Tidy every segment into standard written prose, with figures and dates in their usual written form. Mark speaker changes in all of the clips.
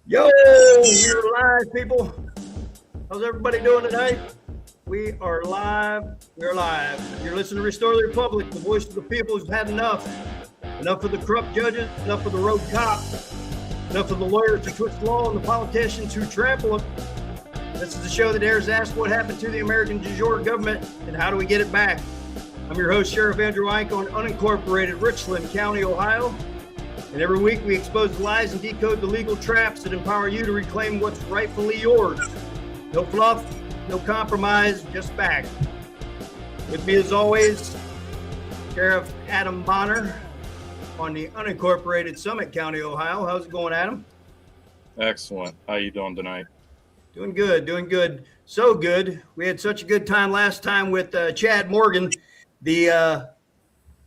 Speaker 1: Yo, we're live, people. How's everybody doing tonight? We are live. We're live. You're listening to Restore the Republic, the voice of the people who's had enough. Enough of the corrupt judges, enough of the rogue cops, enough of the lawyers who twist the law and the politicians who trample it. This is the show that dares ask what happened to the American de jure government and how do we get it back. I'm your host, Sheriff Andrew Ike on unincorporated Richland County, Ohio. And every week we expose the lies and decode the legal traps that empower you to reclaim what's rightfully yours. No fluff, no compromise, just fact. With me as always, Sheriff Adam Bonner on the unincorporated Summit County, Ohio. How's it going, Adam?
Speaker 2: Excellent. How you doing tonight?
Speaker 1: Doing good. So good. We had such a good time last time with Chad Morgan, the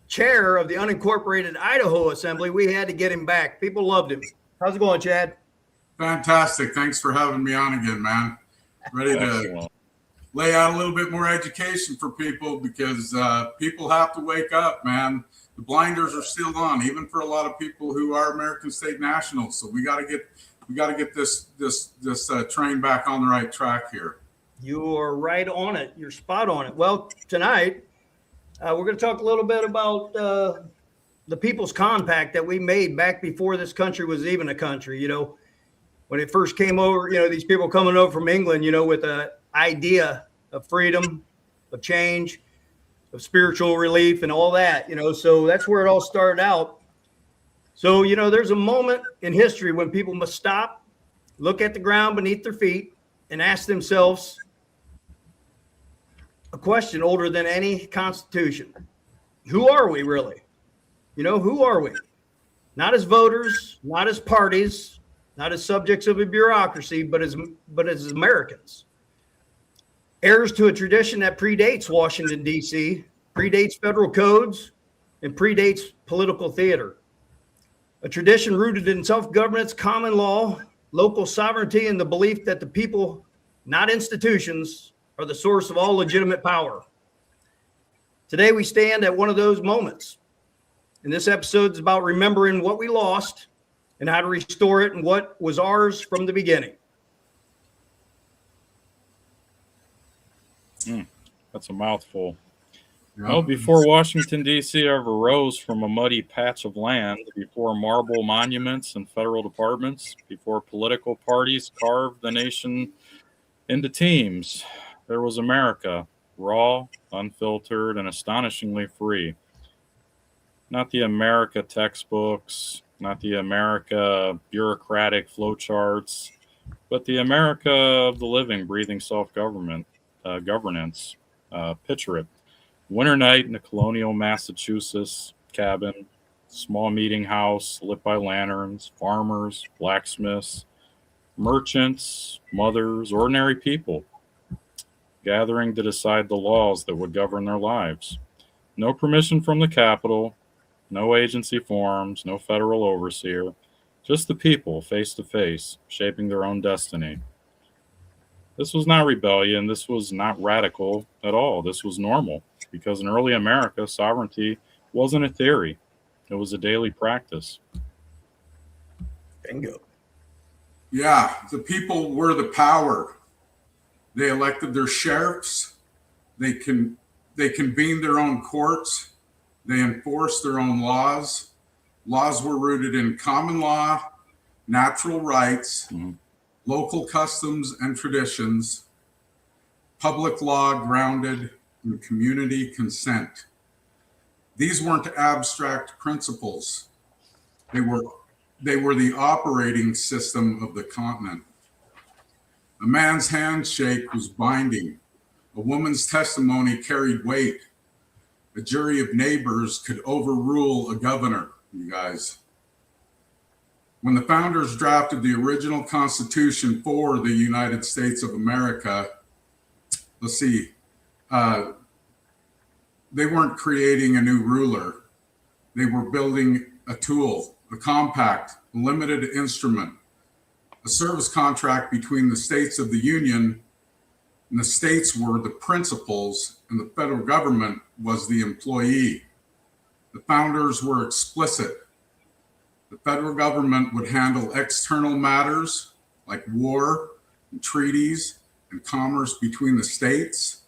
Speaker 1: chair of the unincorporated Idaho Assembly. We had to get him back. People loved him. How's it going, Chad?
Speaker 3: Fantastic. Thanks for having me on again, man. Ready to lay out a little bit more education for people because people have to wake up, man. The blinders are still on, even for a lot of people who are American state nationals. So we got to get this train back on the right track here.
Speaker 1: You are right on it. You're spot on it. Well, tonight we're going to talk a little bit about the People's Compact that we made back before this country was even a country. You know, when it first came over, you know, these people coming over from England, you know, with an idea of freedom, of change, of spiritual relief and all that, you know, so that's where it all started out. So, you know, there's a moment in history when people must stop, look at the ground beneath their feet and ask themselves a question older than any constitution. Who are we really? You know, who are we? Not as voters, not as parties, not as subjects of a bureaucracy, but as Americans. Heirs to a tradition that predates Washington, D.C., predates federal codes, and predates political theater. A tradition rooted in self-governance, common law, local sovereignty, and the belief that the people, not institutions, are the source of all legitimate power. Today, we stand at one of those moments. And this episode is about remembering what we lost and how to restore it and what was ours from the beginning.
Speaker 2: That's a mouthful. Well, before Washington, D.C. ever rose from a muddy patch of land, before marble monuments and federal departments, before political parties carved the nation into teams, there was America, raw, unfiltered, and astonishingly free. Not the America textbooks, not the America bureaucratic flowcharts, but the America of the living, breathing self-government, governance. Picture it. Winter night in a colonial Massachusetts cabin, small meeting house lit by lanterns, farmers, blacksmiths, merchants, mothers, ordinary people, gathering to decide the laws that would govern their lives. No permission from the Capitol, no agency forms, no federal overseer, just the people face to face, shaping their own destiny. This was not rebellion. This was not radical at all. This was normal because in early America, sovereignty wasn't a theory. It was a daily practice.
Speaker 1: Bingo.
Speaker 3: Yeah, the people were the power. They elected their sheriffs. They convened their own courts. They enforced their own laws. Laws were rooted in common law, natural rights, local customs and traditions, public law grounded in community consent. These weren't abstract principles. They were the operating system of the continent. A man's handshake was binding. A woman's testimony carried weight. A jury of neighbors could overrule a governor, you guys. When the founders drafted the original Constitution for the United States of America, they weren't creating a new ruler. They were building a tool, a compact, a limited instrument, a service contract between the states of the Union, and the states were the principals, and the federal government was the employee. The founders were explicit. The federal government would handle external matters like war and treaties and commerce between the states.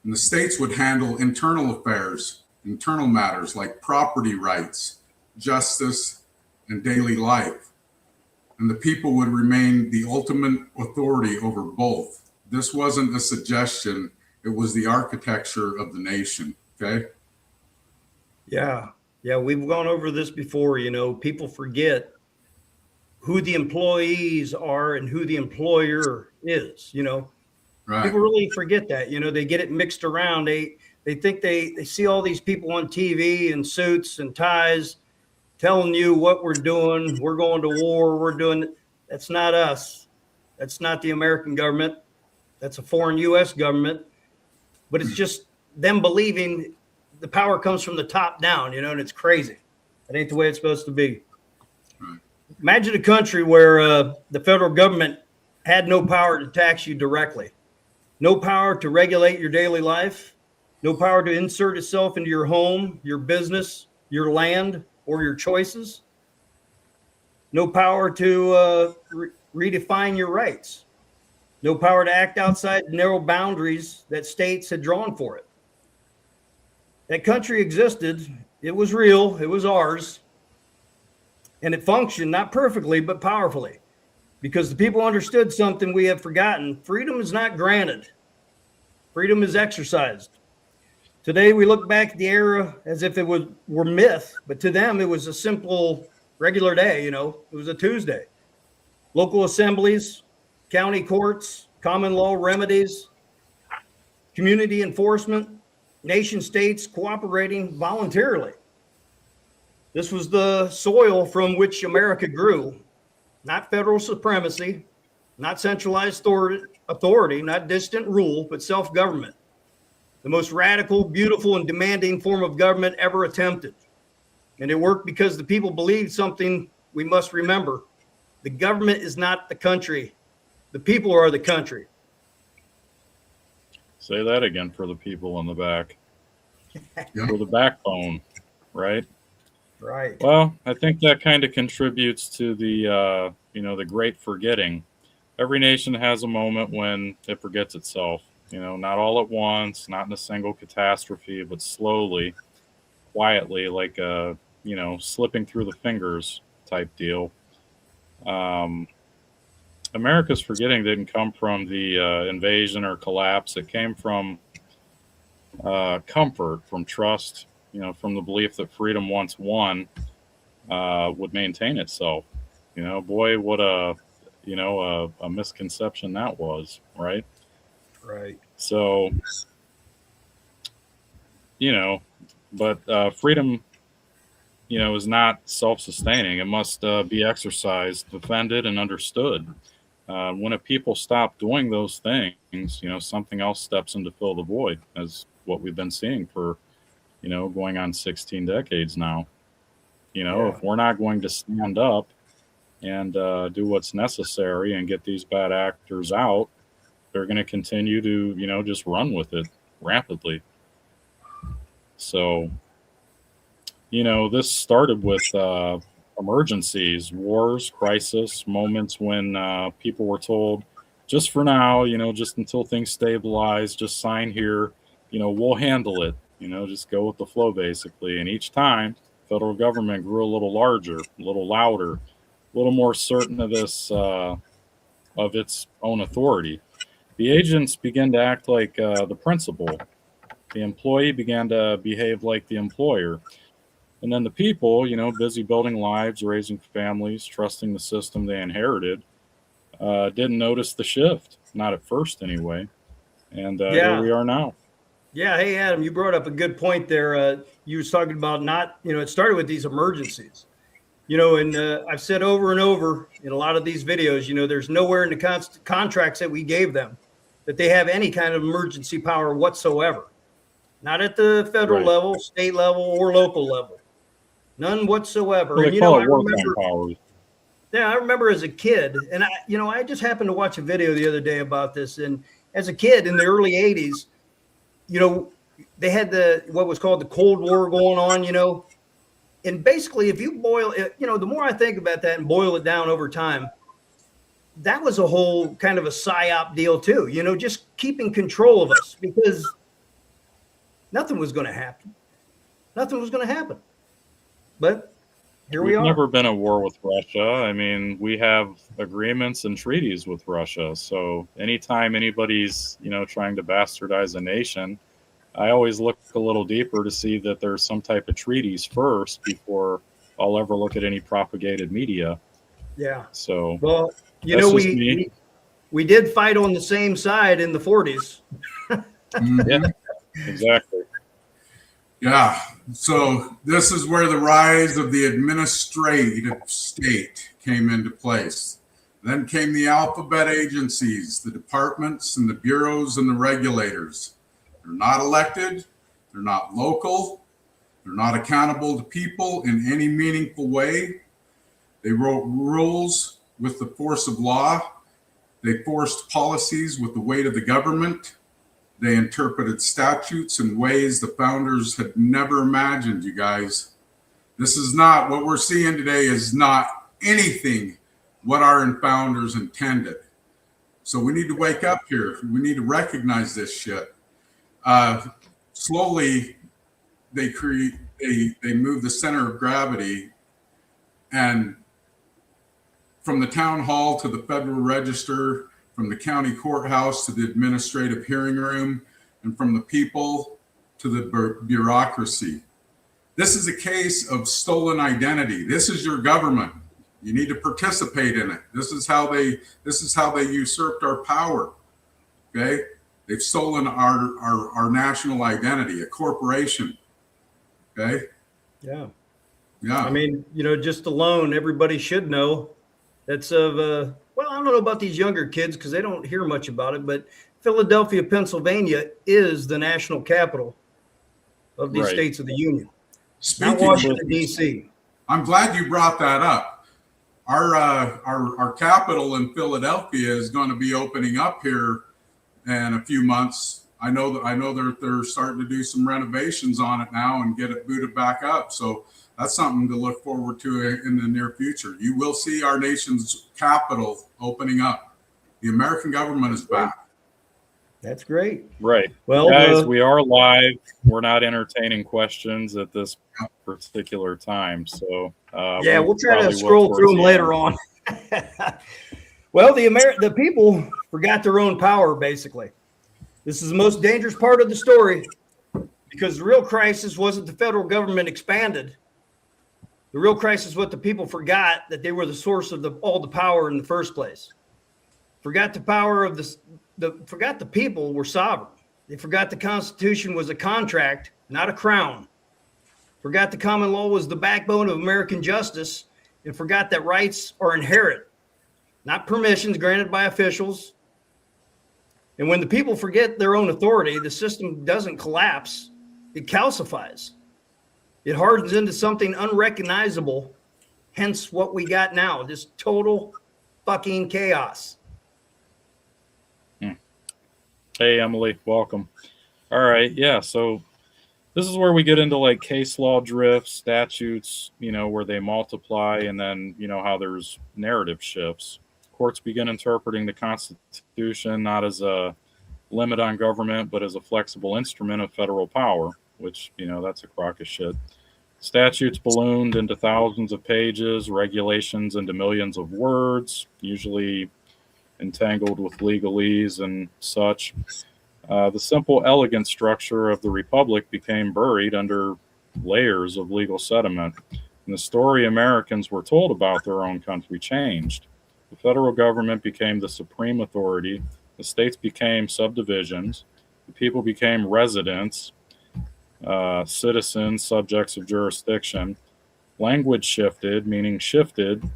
Speaker 3: And the states would handle internal affairs, internal matters like property rights, justice, and daily life. And the people would remain the ultimate authority over both. This wasn't a suggestion, it was the architecture of the nation, okay?
Speaker 1: Yeah. Yeah, we've gone over this before. People forget who the employees are and who the employer is.
Speaker 3: Right.
Speaker 1: People really forget that. They get it mixed around. They think they see all these people on TV in suits and ties telling you what we're doing. We're going to war. We're doing. That's not us. That's not the American government. That's a foreign U.S. government. But it's just them believing the power comes from the top down, and it's crazy. That ain't the way it's supposed to be.
Speaker 3: Right.
Speaker 1: Imagine a country where the federal government had no power to tax you directly, no power to regulate your daily life, no power to insert itself into your home, your business, your land, or your choices, no power to redefine your rights, no power to act outside the narrow boundaries that states had drawn for it. That country existed. It was real. It was ours. And it functioned not perfectly, but powerfully, because the people understood something we have forgotten. Freedom is not granted. Freedom is exercised. Today, we look back at the era as if it were myth, but to them, it was a simple, regular day. It was a Tuesday. Local assemblies, county courts, common law remedies, community enforcement, nation states cooperating voluntarily. This was the soil from which America grew, not federal supremacy, not centralized authority, not distant rule, but self-government. The most radical, beautiful, and demanding form of government ever attempted. And it worked because the people believed something we must remember. The government is not the country. The people are the country.
Speaker 2: Say that again for the people in the back. For the backbone, right?
Speaker 1: Right.
Speaker 2: Well, I think that kind of contributes to the the great forgetting. Every nation has a moment when it forgets itself. Not all at once, not in a single catastrophe, but slowly, quietly, like slipping through the fingers type deal. America's forgetting didn't come from the invasion or collapse. It came from comfort, from trust, from the belief that freedom once won would maintain itself. Boy, what a misconception that was, right?
Speaker 1: Right.
Speaker 2: So, but freedom, is not self-sustaining. It must be exercised, defended, and understood. When a people stop doing those things, something else steps in to fill the void, as what we've been seeing for, going on 16 decades now. If we're not going to stand up and do what's necessary and get these bad actors out, they're going to continue to, just run with it rapidly. So, this started with emergencies, wars, crisis, moments when people were told, just for now, just until things stabilize, just sign here, we'll handle it, just go with the flow, basically. And each time, federal government grew a little larger, a little louder, a little more certain of this, of its own authority. The agents began to act like the principal. The employee began to behave like the employer. And then the people, busy building lives, raising families, trusting the system they inherited, didn't notice the shift. Not at first, anyway. And here we are now.
Speaker 1: Yeah. Hey, Adam, you brought up a good point there. You was talking about it started with these emergencies. And I've said over and over in a lot of these videos, there's nowhere in the contracts that we gave them that they have any kind of emergency power whatsoever. Not at the federal level, state level, or local level. None whatsoever.
Speaker 2: Well,
Speaker 1: and I remember as a kid, and I just happened to watch a video the other day about this. And as a kid in the early 80s, they had what was called the Cold War going on, And basically, if you boil it, the more I think about that and boil it down over time, that was a whole kind of a psyop deal too, just keeping control of us, because nothing was going to happen. Nothing was going to happen. But here we
Speaker 2: We've
Speaker 1: are.
Speaker 2: never been at war with Russia. I mean, we have agreements and treaties with Russia. So anytime anybody's, trying to bastardize a nation, I always look a little deeper to see that there's some type of treaties first before I'll ever look at any propagated media.
Speaker 1: Yeah.
Speaker 2: So,
Speaker 1: well, we did fight on the same side in the 40s.
Speaker 2: Yeah, exactly.
Speaker 3: Yeah. So this is where the rise of the administrative state came into place. Then came the alphabet agencies, the departments and the bureaus and the regulators. They're not elected. They're not local. They're not accountable to people in any meaningful way. They wrote rules with the force of law. They forced policies with the weight of the government. They interpreted statutes in ways the founders had never imagined, you guys. This is not what we're seeing today, is not anything what our founders intended. So we need to wake up here. We need to recognize this shit. Slowly, they move the center of gravity, and from the town hall to the Federal Register, from the county courthouse to the administrative hearing room, and from the people to the bureaucracy. This is a case of stolen identity. This is your government. You need to participate in it. This is how they usurped our power. Okay? They've stolen our national identity, a corporation. Okay?
Speaker 1: Yeah.
Speaker 3: Yeah.
Speaker 1: I mean, just alone, everybody should know that's of, well, I don't know about these younger kids because they don't hear much about it, but Philadelphia, Pennsylvania is the national capital of these states of the Union. Not Washington, D.C.
Speaker 3: I'm glad you brought that up. Our capital in Philadelphia is going to be opening up here in a few months. I know they're starting to do some renovations on it now and get it booted back up. So that's something to look forward to in the near future. You will see our nation's capital opening up. The American government is back.
Speaker 1: That's great.
Speaker 2: Right.
Speaker 1: Well,
Speaker 2: guys, we are live. We're not entertaining questions at this particular time. So
Speaker 1: we'll try to scroll through them later on. Well, the people forgot their own power, basically. This is the most dangerous part of the story, because the real crisis wasn't the federal government expanded. The real crisis was what the people forgot, that they were the source of all the power in the first place. Forgot the power of forgot the people were sovereign. They forgot the Constitution was a contract, not a crown. Forgot the common law was the backbone of American justice, and forgot that rights are inherent, not permissions granted by officials. And when the people forget their own authority, the system doesn't collapse, it calcifies. It hardens into something unrecognizable, hence what we got now, this total fucking chaos.
Speaker 2: Hey, Emily, welcome. All right, yeah, so this is where we get into like case law drift, statutes, where they multiply, and then, how there's narrative shifts. Courts begin interpreting the Constitution not as a limit on government, but as a flexible instrument of federal power, which, that's a crock of shit. Statutes ballooned into thousands of pages, regulations into millions of words, usually entangled with legalese and such. The simple, elegant structure of the republic became buried under layers of legal sediment, and the story Americans were told about their own country changed. The federal government became the supreme authority, the states became subdivisions, the people became residents, citizens, subjects of jurisdiction. Language shifted, meanings shifted,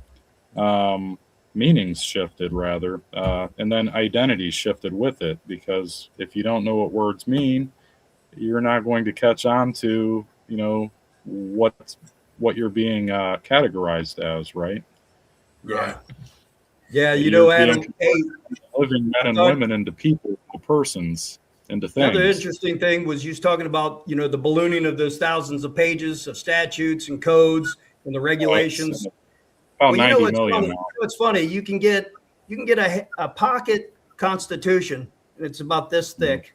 Speaker 2: rather, and then identity shifted with it, because if you don't know what words mean, you're not going to catch on to, what you're being categorized as, right?
Speaker 3: Right.
Speaker 1: Yeah,
Speaker 2: You're
Speaker 1: Adam,
Speaker 2: living men and women into people, persons. into
Speaker 1: Another
Speaker 2: things.
Speaker 1: interesting thing was you was talking about, the ballooning of those thousands of pages of statutes and codes and the regulations.
Speaker 2: About
Speaker 1: Well,
Speaker 2: 90 million now.
Speaker 1: what's funny? You can get a pocket constitution, and it's about this thick,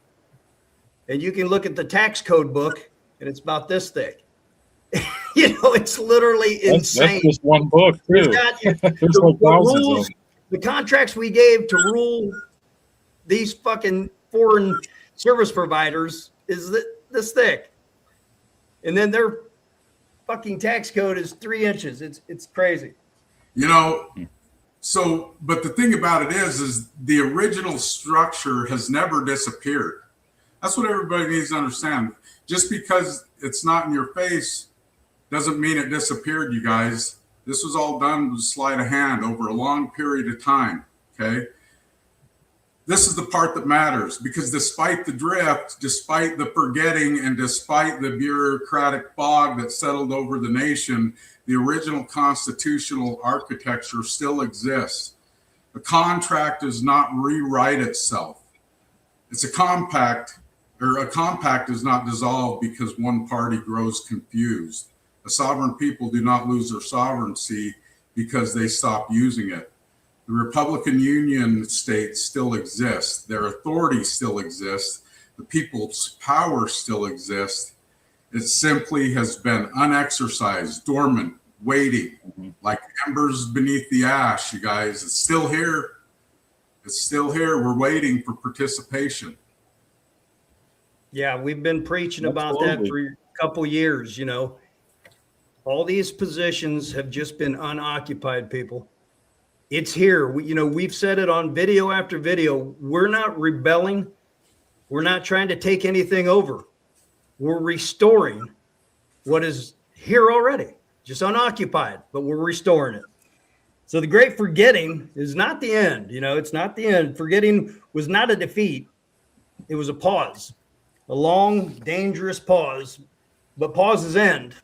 Speaker 1: and you can look at the tax code book, and it's about this thick. It's literally insane.
Speaker 2: That's just one book too. There's like thousands of them.
Speaker 1: The contracts we gave to rule these fucking foreign service providers is this thick, and then their fucking tax code is 3 inches. It's crazy.
Speaker 3: So, but the thing about it is the original structure has never disappeared. That's what everybody needs to understand. Just because it's not in your face doesn't mean it disappeared, you guys. This was all done with sleight of hand over a long period of time, okay? This is the part that matters, because despite the drift, despite the forgetting, and despite the bureaucratic fog that settled over the nation, the original constitutional architecture still exists. A contract does not rewrite itself. It's a compact does not dissolve because one party grows confused. A sovereign people do not lose their sovereignty because they stop using it. The Republican Union states still exist. Their authority still exists. The people's power still exists. It simply has been unexercised, dormant, waiting, like embers beneath the ash, you guys. It's still here. It's still here. We're waiting for participation.
Speaker 1: Yeah, we've been preaching about that for a couple years, All these positions have just been unoccupied, people. It's here. We've said it on video after video. We're not rebelling. We're not trying to take anything over. We're restoring what is here already, just unoccupied, but we're restoring it. So the great forgetting is not the end. It's not the end. Forgetting was not a defeat. It was a pause, a long, dangerous pause, but pauses end.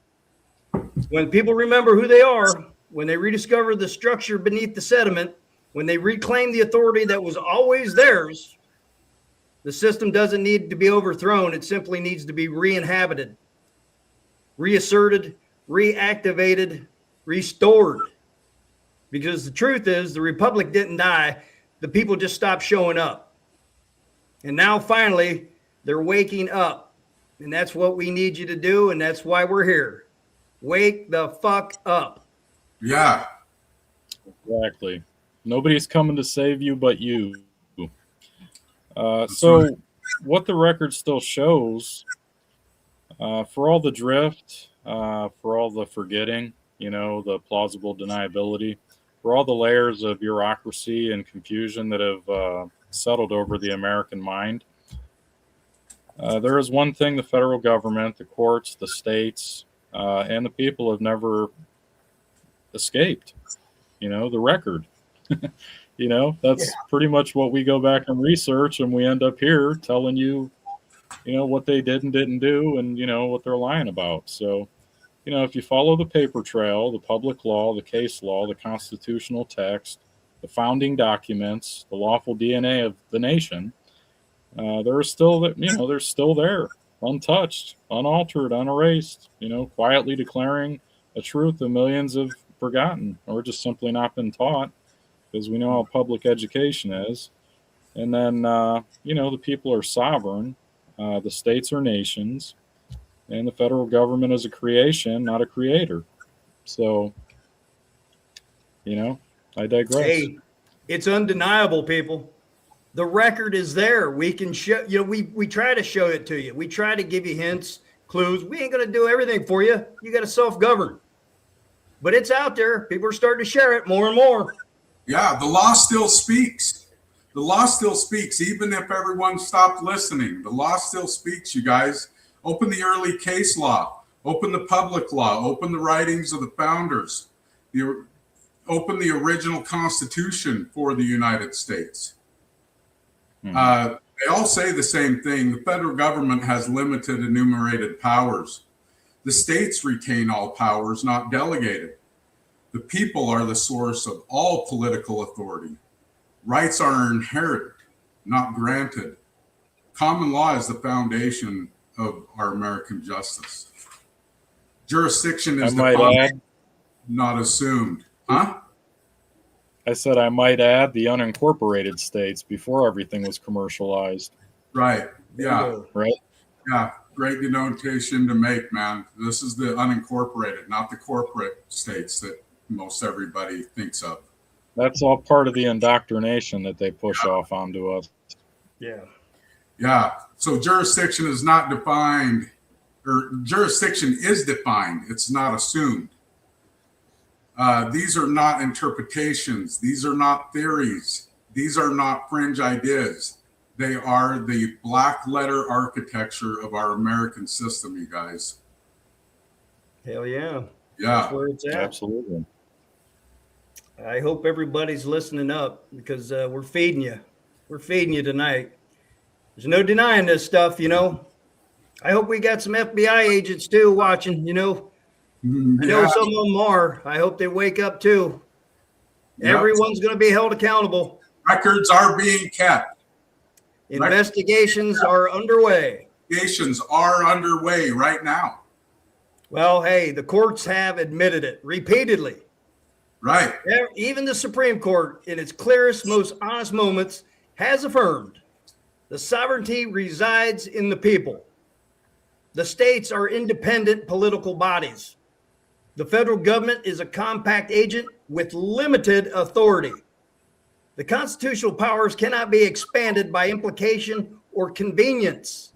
Speaker 1: When people remember who they are, when they rediscover the structure beneath the sediment, when they reclaim the authority that was always theirs, the system doesn't need to be overthrown. It simply needs to be re-inhabited, reasserted, reactivated, restored. Because the truth is, the Republic didn't die. The people just stopped showing up. And now finally, they're waking up. And that's what we need you to do. And that's why we're here. Wake the fuck up.
Speaker 3: Yeah.
Speaker 2: Exactly. Nobody's coming to save you but you. So what the record still shows, for all the drift, for all the forgetting, the plausible deniability, for all the layers of bureaucracy and confusion that have settled over the American mind, there is one thing the federal government, the courts, the states, and the people have never escaped, the record. That's pretty much what we go back and research, and we end up here telling you, what they did and didn't do, and, what they're lying about. So, if you follow the paper trail, the public law, the case law, the constitutional text, the founding documents, the lawful DNA of the nation, they're still there, untouched, unaltered, unerased, quietly declaring a truth that millions have forgotten or just simply not been taught, because we know how public education is. And then, the people are sovereign, the states are nations, and the federal government is a creation, not a creator. So, I digress.
Speaker 1: Hey, it's undeniable, people. The record is there. We can show, we try to show it to you. We try to give you hints, clues. We ain't going to do everything for you. You got to self-govern. But it's out there. People are starting to share it more and more.
Speaker 3: Yeah, the law still speaks. The law still speaks, even if everyone stopped listening. The law still speaks, you guys. Open the early case law. Open the public law. Open the writings of the founders. Open the original Constitution for the United States. Mm-hmm. They all say the same thing. The federal government has limited enumerated powers. The states retain all powers not delegated. The people are the source of all political authority. Rights are inherited, not granted. Common law is the foundation of our American justice. Jurisdiction is defined, not assumed. Huh?
Speaker 2: I said I might add the unincorporated states before everything was commercialized.
Speaker 3: Right. Yeah.
Speaker 2: Right.
Speaker 3: Yeah. Great denotation to make, man. This is the unincorporated, not the corporate states that most everybody thinks of.
Speaker 2: That's all part of the indoctrination that they push off onto us.
Speaker 1: Yeah.
Speaker 3: Yeah. So jurisdiction is not defined, or jurisdiction is defined. It's not assumed. These are not interpretations. These are not theories. These are not fringe ideas. They are the black letter architecture of our American system, you guys.
Speaker 1: Hell yeah.
Speaker 3: Yeah.
Speaker 1: That's where it's at.
Speaker 2: Absolutely.
Speaker 1: I hope everybody's listening up because we're feeding you. We're feeding you tonight. There's no denying this stuff, you know. I hope we got some FBI agents too watching, you know. I know some of them are. I hope they wake up too. Yep. Everyone's going to be held accountable.
Speaker 3: Records are being kept.
Speaker 1: Investigations are underway.
Speaker 3: Investigations are underway right now.
Speaker 1: Well, hey, the courts have admitted it repeatedly.
Speaker 3: Right.
Speaker 1: Even the Supreme Court, in its clearest, most honest moments, has affirmed the sovereignty resides in the people. The states are independent political bodies. The federal government is a compact agent with limited authority. The constitutional powers cannot be expanded by implication or convenience.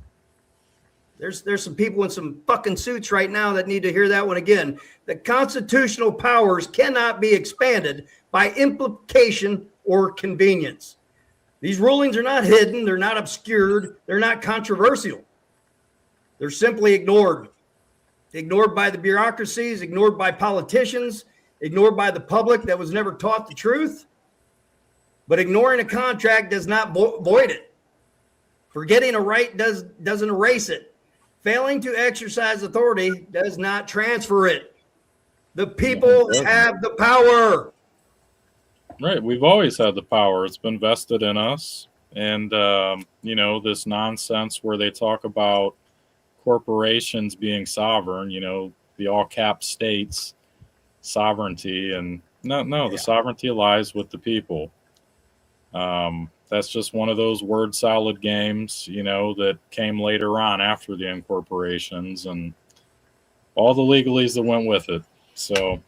Speaker 1: There's some people in some fucking suits right now that need to hear that one again. The constitutional powers cannot be expanded by implication or convenience. These rulings are not hidden. They're not obscured. They're not controversial. They're simply ignored. Ignored by the bureaucracies, ignored by politicians, ignored by the public that was never taught the truth. But ignoring a contract does not void it. Forgetting a right doesn't erase it. Failing to exercise authority does not transfer it. The people have the power.
Speaker 2: Right. We've always had the power. It's been vested in us. And, you know, this nonsense where they talk about corporations being sovereign, you know, the all cap states sovereignty, and no, the sovereignty lies with the people. That's just one of those word salad games, you know, that came later on after the incorporations and all the legalese that went with it. So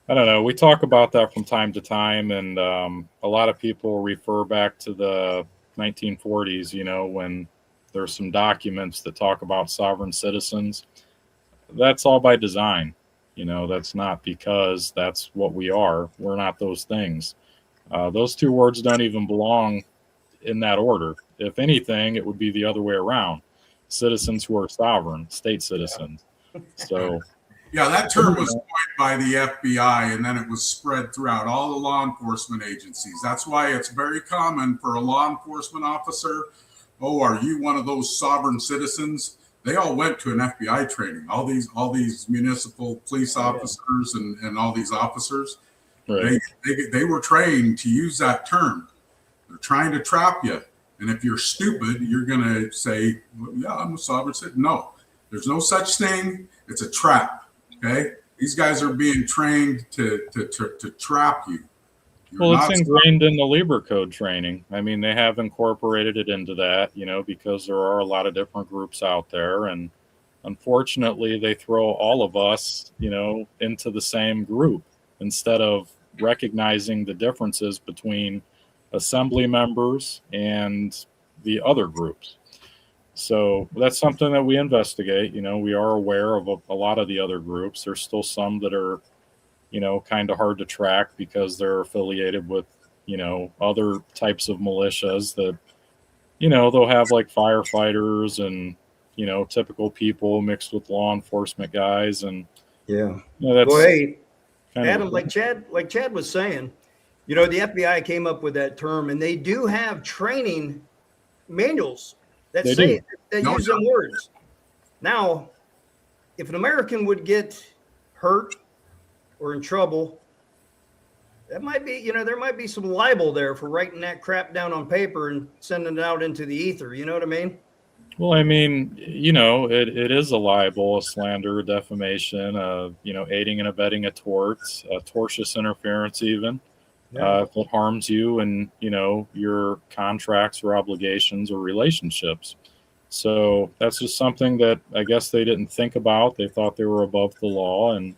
Speaker 2: I don't know. We talk about that from time to time, and a lot of people refer back to the 1940s, you know, when there's some documents that talk about sovereign citizens. That's all by design. You know, that's not because that's what we are. We're not those things. Those two words don't even belong in that order. If anything, it would be the other way around. Citizens who are sovereign, state citizens. So,
Speaker 3: yeah, that term was coined by the FBI, and then it was spread throughout all the law enforcement agencies. That's why it's very common for a law enforcement officer. Oh, are you one of those sovereign citizens? They all went to an FBI training. All these municipal police officers and all these officers, right. they were trained to use that term. They're trying to trap you. And if you're stupid, you're going to say, well, yeah, I'm a sovereign citizen. No, there's no such thing. It's a trap. Okay. These guys are being trained to trap you.
Speaker 2: Well, it's ingrained in the Lieber Code training. I mean, they have incorporated it into that, you know, because there are a lot of different groups out there. And unfortunately, they throw all of us, you know, into the same group instead of recognizing the differences between assembly members and the other groups. So that's something that we investigate. You know, we are aware of a lot of the other groups. There's still some that are, you know, kind of hard to track because they're affiliated with, you know, other types of militias that, you know, they'll have like firefighters and, you know, typical people mixed with law enforcement guys. And
Speaker 1: yeah,
Speaker 2: you know, that's
Speaker 1: well, hey, Adam, like Chad was saying, you know, the FBI came up with that term, and they do have training manuals that use them words. Now, if an American would get hurt or in trouble, That might be, there might be some libel there for writing that crap down on paper and sending it out into the ether. You know what I mean?
Speaker 2: Well, I mean, it is a libel, a slander, a defamation, aiding and abetting a tort, a tortious interference even.
Speaker 1: Yeah.
Speaker 2: If it harms you and, your contracts or obligations or relationships. So that's just something that I guess they didn't think about. They thought they were above the law. And,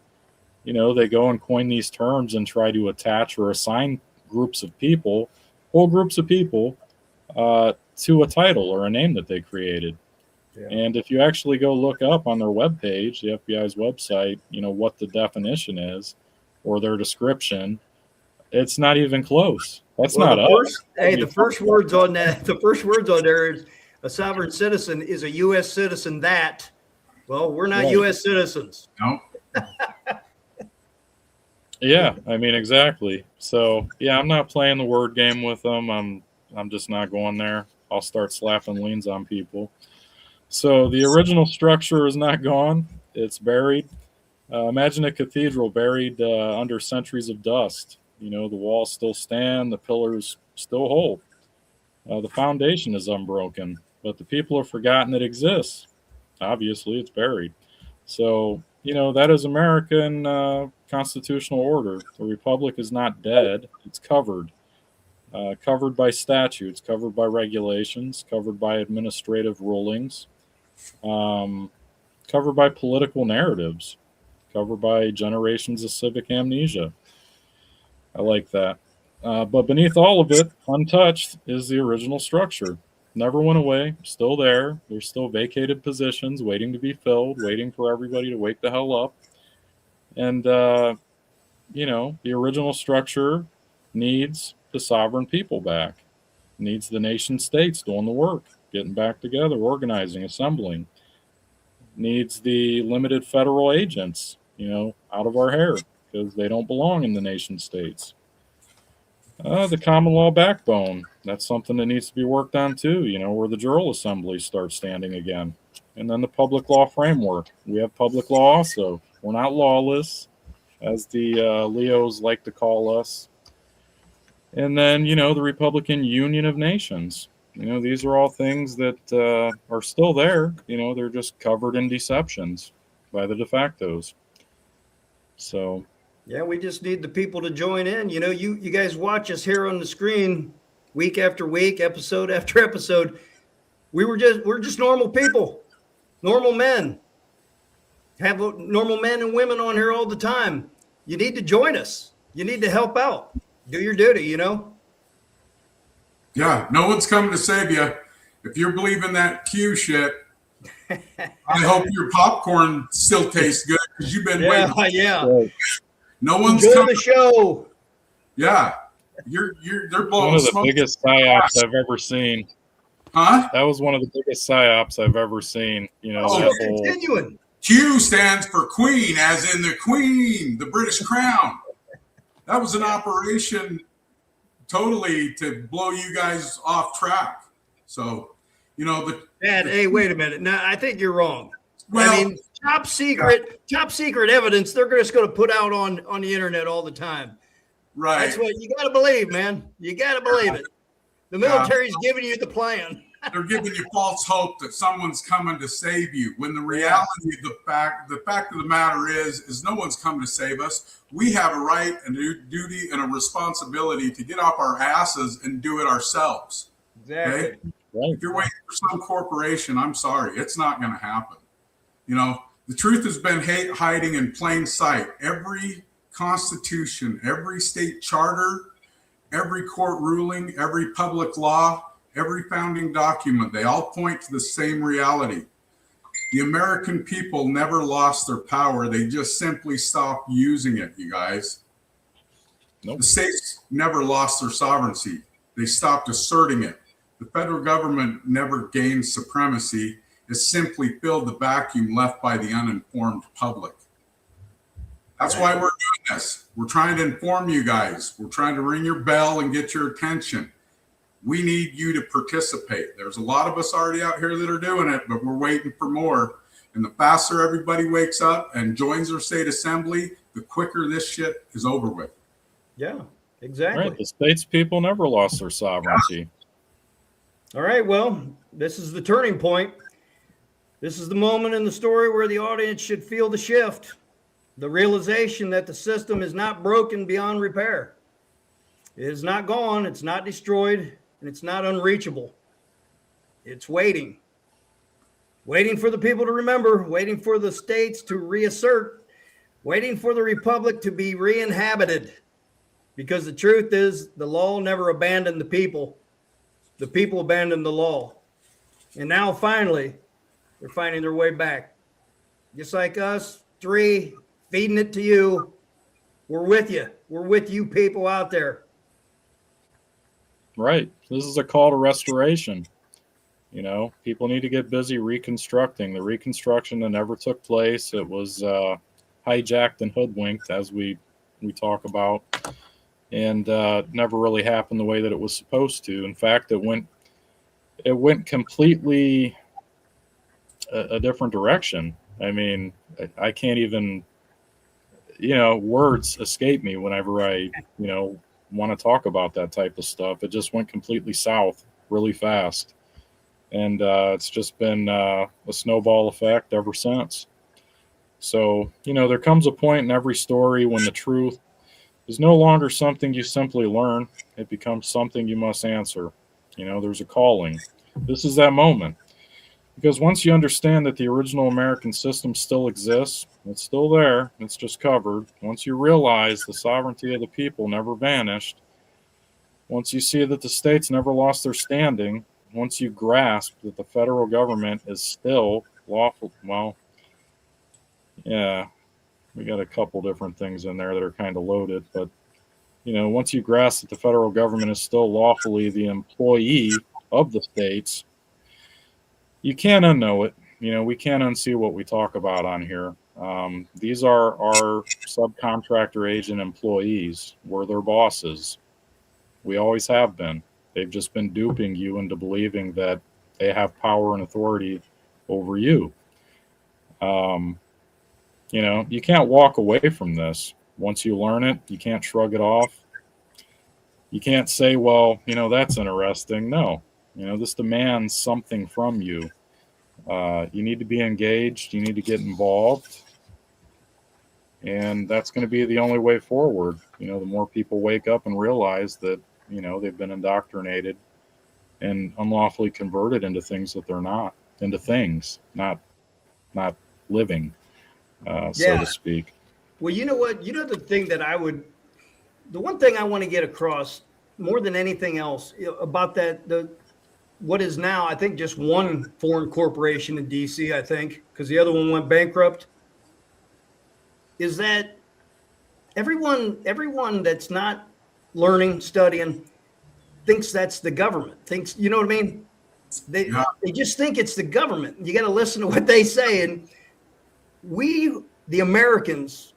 Speaker 2: they go and coin these terms and try to attach or assign groups of people, whole groups of people, to a title or a name that they created.
Speaker 1: Yeah.
Speaker 2: And if you actually go look up on their webpage, the FBI's website, what the definition is or their description, it's not even close. That's not us.
Speaker 1: The first words on that, the first words on there is a sovereign citizen is a U.S. citizen that, well, we're not U.S. citizens.
Speaker 3: No.
Speaker 2: Yeah, I mean, exactly. So, yeah, I'm not playing the word game with them. I'm just not going there. I'll start slapping liens on people. So the original structure is not gone. It's buried. Imagine a cathedral buried under centuries of dust. The walls still stand, the pillars still hold. The foundation is unbroken, but the people have forgotten it exists. Obviously, it's buried. So, that is American constitutional order. The republic is not dead. It's covered. Covered by statutes, covered by regulations, covered by administrative rulings, covered by political narratives, covered by generations of civic amnesia. I like that. But beneath all of it, untouched, is the original structure. Never went away, still there. There's still vacated positions waiting to be filled, waiting for everybody to wake the hell up. And, the original structure needs the sovereign people back, needs the nation states doing the work, getting back together, organizing, assembling, needs the limited federal agents, out of our hair because they don't belong in the nation states. The common law backbone, that's something that needs to be worked on too, where the jural assemblies start standing again. And then the public law framework. We have public law also. We're not lawless, as the Leos like to call us. And then, the Republican Union of Nations. These are all things that are still there. They're just covered in deceptions by the de factos. So...
Speaker 1: yeah, we just need the people to join in. You guys watch us here on the screen week after week, episode after episode. We're just normal people, normal men. Have normal men and women on here all the time. You need to join us. You need to help out. Do your duty,
Speaker 3: Yeah, no one's coming to save you. If you're believing that Q shit, I hope your popcorn still tastes good because you've been waiting.
Speaker 1: Yeah.
Speaker 3: No one's
Speaker 1: Enjoy
Speaker 3: coming.
Speaker 1: the show.
Speaker 3: Yeah, they're blowing
Speaker 2: one of the
Speaker 3: smoke.
Speaker 2: biggest psyops I've ever seen.
Speaker 3: Huh?
Speaker 2: That was one of the biggest psyops I've ever seen.
Speaker 1: Continuing.
Speaker 3: Q stands for Queen, as in the Queen, the British Crown. That was an operation totally to blow you guys off track. So,
Speaker 1: Dad, hey, wait a minute. No, I think you're wrong.
Speaker 3: Well,
Speaker 1: I mean, top secret evidence they're just going to put out on the internet all the time.
Speaker 3: right.
Speaker 1: That's what you got to believe, man. You got to believe it. The military's giving you the plan.
Speaker 3: They're giving you false hope that someone's coming to save you. When the reality, the fact of the matter is no one's coming to save us. We have a right and a duty and a responsibility to get off our asses and do it ourselves.
Speaker 1: Exactly.
Speaker 3: Okay? If you're waiting for some corporation, I'm sorry, it's not going to happen. The truth has been hiding in plain sight. Every constitution, every state charter, every court ruling, every public law, every founding document, they all point to the same reality. The American people never lost their power. They just simply stopped using it, you guys.
Speaker 2: Nope.
Speaker 3: The states never lost their sovereignty. They stopped asserting it. The federal government never gained supremacy. It simply filled the vacuum left by the uninformed public. That's why we're doing this. We're trying to inform you guys. We're trying to ring your bell and get your attention. We need you to participate. There's a lot of us already out here that are doing it, but we're waiting for more. And the faster everybody wakes up and joins their state assembly, the quicker this shit is over with.
Speaker 1: Yeah. Exactly.
Speaker 2: Right. The states people never lost their sovereignty.
Speaker 1: All right. Well, this is the turning point. This is the moment in the story where the audience should feel the shift, the realization that the system is not broken beyond repair. It is not gone, it's not destroyed, and it's not unreachable. It's waiting. Waiting for the people to remember, waiting for the states to reassert, waiting for the republic to be re-inhabited. Because the truth is, the law never abandoned the people. The people abandoned the law. And now finally, they're finding their way back. Just like us, three, feeding it to you. We're with you. We're with you people out there.
Speaker 2: Right. This is a call to restoration. People need to get busy reconstructing. The reconstruction that never took place, it was hijacked and hoodwinked, as we talk about, and never really happened the way that it was supposed to. In fact, it went completely a different direction. I mean, I can't even, words escape me whenever I, want to talk about that type of stuff. It just went completely south really fast. And it's just been a snowball effect ever since. So, there comes a point in every story when the truth is no longer something you simply learn. It becomes something you must answer. There's a calling. This is that moment. Because once you understand that the original American system still exists, it's still there, it's just covered. Once you realize the sovereignty of the people never vanished, once you see that the states never lost their standing, once you grasp that the federal government is still lawful, well, yeah, we got a couple different things in there that are kind of loaded, but once you grasp that the federal government is still lawfully the employee of the states, you can't unknow it. We can't unsee what we talk about on here. These are our subcontractor agent employees. We're their bosses. We always have been. They've just been duping you into believing that they have power and authority over you. You can't walk away from this. Once you learn it, you can't shrug it off. You can't say, well, that's interesting. No, this demands something from you. You need to be engaged. You need to get involved. And that's going to be the only way forward. The more people wake up and realize that, they've been indoctrinated and unlawfully converted into things that they're not, into things, not living, so to speak.
Speaker 1: Well, you know what? The thing that the one thing I want to get across more than anything else about what is now, I think, just one foreign corporation in DC, I think, because the other one went bankrupt, is that everyone that's not learning, studying, thinks that's the government. Thinks, you know what I mean? They just think it's the government. You got to listen to what they say. And we, the Americans,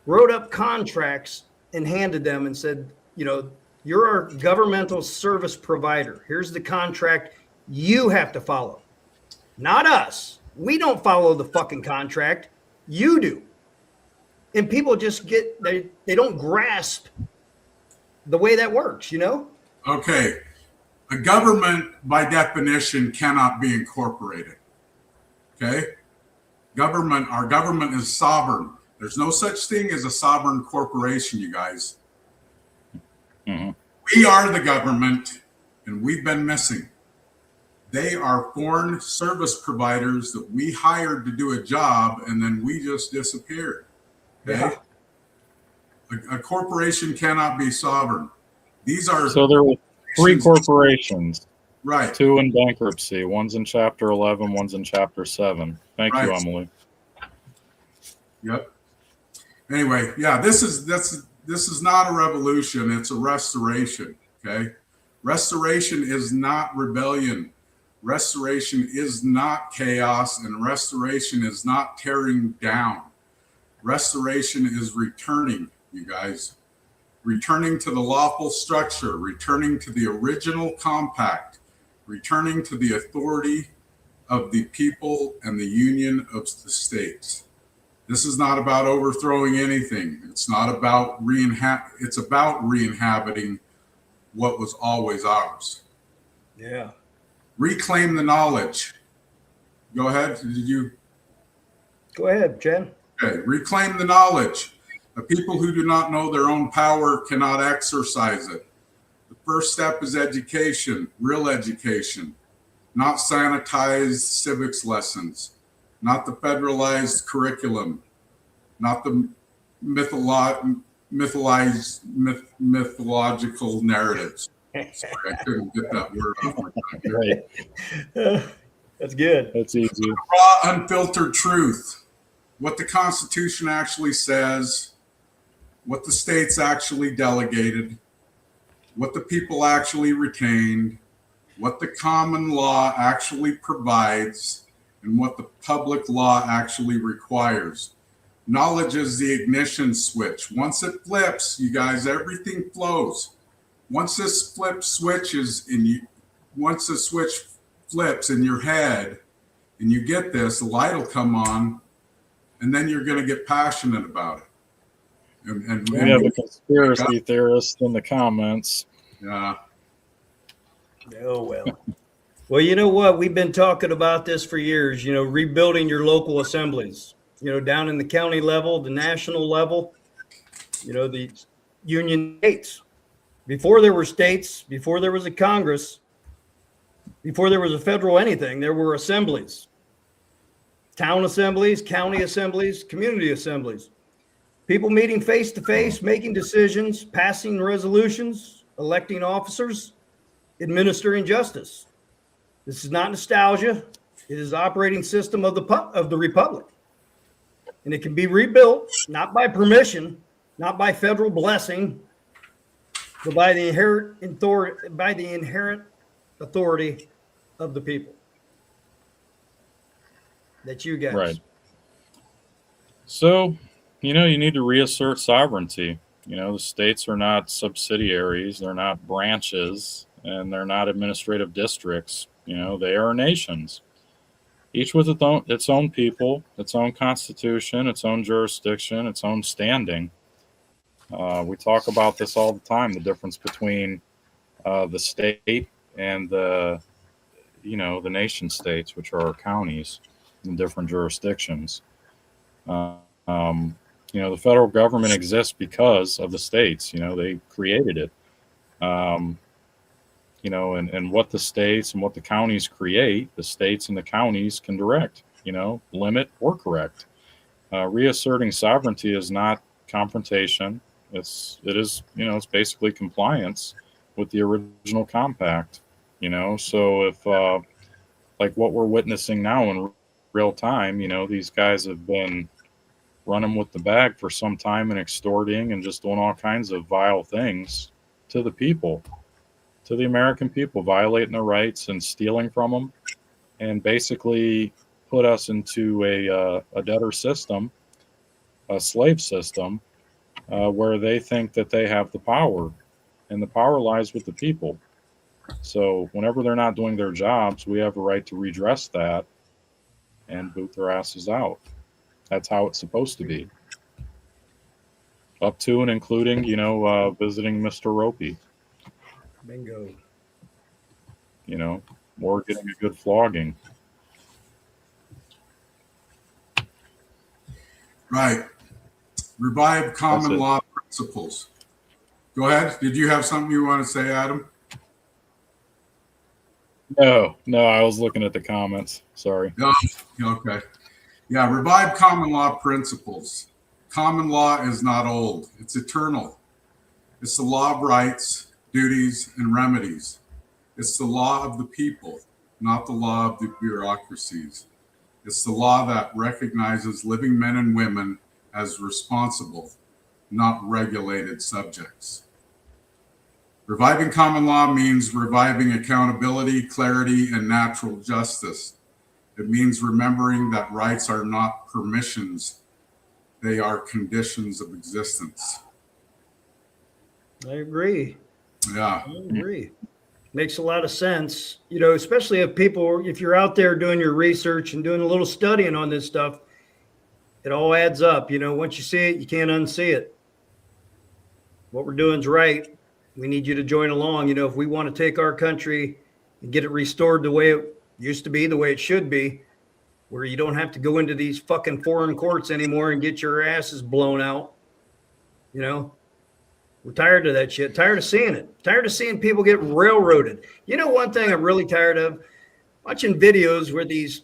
Speaker 1: wrote up contracts and handed them and said, you're our governmental service provider. Here's the contract you have to follow. Not us. We don't follow the fucking contract. You do. And people just they don't grasp the way that works,
Speaker 3: Okay. A government, by definition, cannot be incorporated. Okay? Our government is sovereign. There's no such thing as a sovereign corporation, you guys.
Speaker 2: Mm-hmm.
Speaker 3: We are the government, and we've been missing. They are foreign service providers that we hired to do a job, and then we just disappeared. Okay? Yeah. A corporation cannot be sovereign.
Speaker 2: So there were 3 corporations.
Speaker 3: Right.
Speaker 2: 2 in bankruptcy. One's in Chapter 11. One's in Chapter 7. Thank you, Emily.
Speaker 3: Yep. Anyway, yeah, this is not a revolution. It's a restoration. Okay. Restoration is not rebellion. Restoration is not chaos, and restoration is not tearing down. Restoration is returning, you guys. Returning to the lawful structure, returning to the original compact, returning to the authority of the people and the union of the states. This is not about overthrowing anything. It's not about it's about re-inhabiting what was always ours.
Speaker 1: Yeah.
Speaker 3: Reclaim the knowledge. Go ahead. Did you?
Speaker 1: Go ahead, Jen.
Speaker 3: Okay. Reclaim the knowledge. The people who do not know their own power cannot exercise it. The first step is education, real education, not sanitized civics lessons, not the federalized curriculum, not the mythological narratives. Sorry, I couldn't get that word off my tongue.
Speaker 2: Right.
Speaker 1: That's good.
Speaker 2: That's easy.
Speaker 3: Raw, unfiltered truth. What the Constitution actually says, what the states actually delegated, what the people actually retained, what the common law actually provides, and what the public law actually requires. Knowledge is the ignition switch. Once it flips, you guys, everything flows. Once this once the switch flips in your head and you get this, the light will come on, and then you're going to get passionate about it. And
Speaker 2: We have a conspiracy theorist in the comments.
Speaker 3: Yeah.
Speaker 1: Oh, well. Well, you know what? We've been talking about this for years, rebuilding your local assemblies, down in the county level, the national level, the union states. Before there were states, before there was a Congress, before there was a federal anything, there were assemblies, town assemblies, county assemblies, community assemblies, people meeting face to face, making decisions, passing resolutions, electing officers, administering justice. This is not nostalgia. It is the operating system of the republic. And it can be rebuilt, not by permission, not by federal blessing, but by the inherent authority of the people. That's you guys.
Speaker 2: Right. So, you need to reassert sovereignty. The states are not subsidiaries, they're not branches, and they're not administrative districts. They are nations, each with its own people, its own constitution, its own jurisdiction, its own standing. We talk about this all the time, the difference between the state and the nation states, which are counties in different jurisdictions. The federal government exists because of the states. They created it. And what the states and what the counties create, the states and the counties can direct, limit or correct. Reasserting sovereignty is not confrontation. It is it's basically compliance with the original compact. So if like what we're witnessing now in real time, these guys have been running with the bag for some time and extorting and just doing all kinds of vile things to the people, to the American people, violating their rights and stealing from them, and basically put us into a debtor system, a slave system, where they think that they have the power, and the power lies with the people. So whenever they're not doing their jobs, we have a right to redress that and boot their asses out. That's how it's supposed to be. Up to and including, visiting Mr. Ropey.
Speaker 1: Bingo.
Speaker 2: Or getting a good flogging.
Speaker 3: Right. Revive common law principles. Go ahead. Did you have something you want to say, Adam?
Speaker 2: No, I was looking at the comments. Sorry.
Speaker 3: No. Okay. Yeah, revive common law principles. Common law is not old. It's eternal. It's the law of rights, duties, and remedies. It's the law of the people, not the law of the bureaucracies. It's the law that recognizes living men and women as responsible, not regulated subjects. Reviving common law means reviving accountability, clarity, and natural justice. It means remembering that rights are not permissions, they are conditions of existence.
Speaker 1: I agree.
Speaker 3: Yeah.
Speaker 1: I agree. Makes a lot of sense, especially if you're out there doing your research and doing a little studying on this stuff, It all adds up. Once you see it, you can't unsee it. What we're doing is right. We need you to join along. If we want to take our country and get it restored the way it used to be, the way it should be, where you don't have to go into these fucking foreign courts anymore and get your asses blown out. We're tired of that shit. Tired of seeing it. Tired of seeing people get railroaded. One thing I'm really tired of? Watching videos where these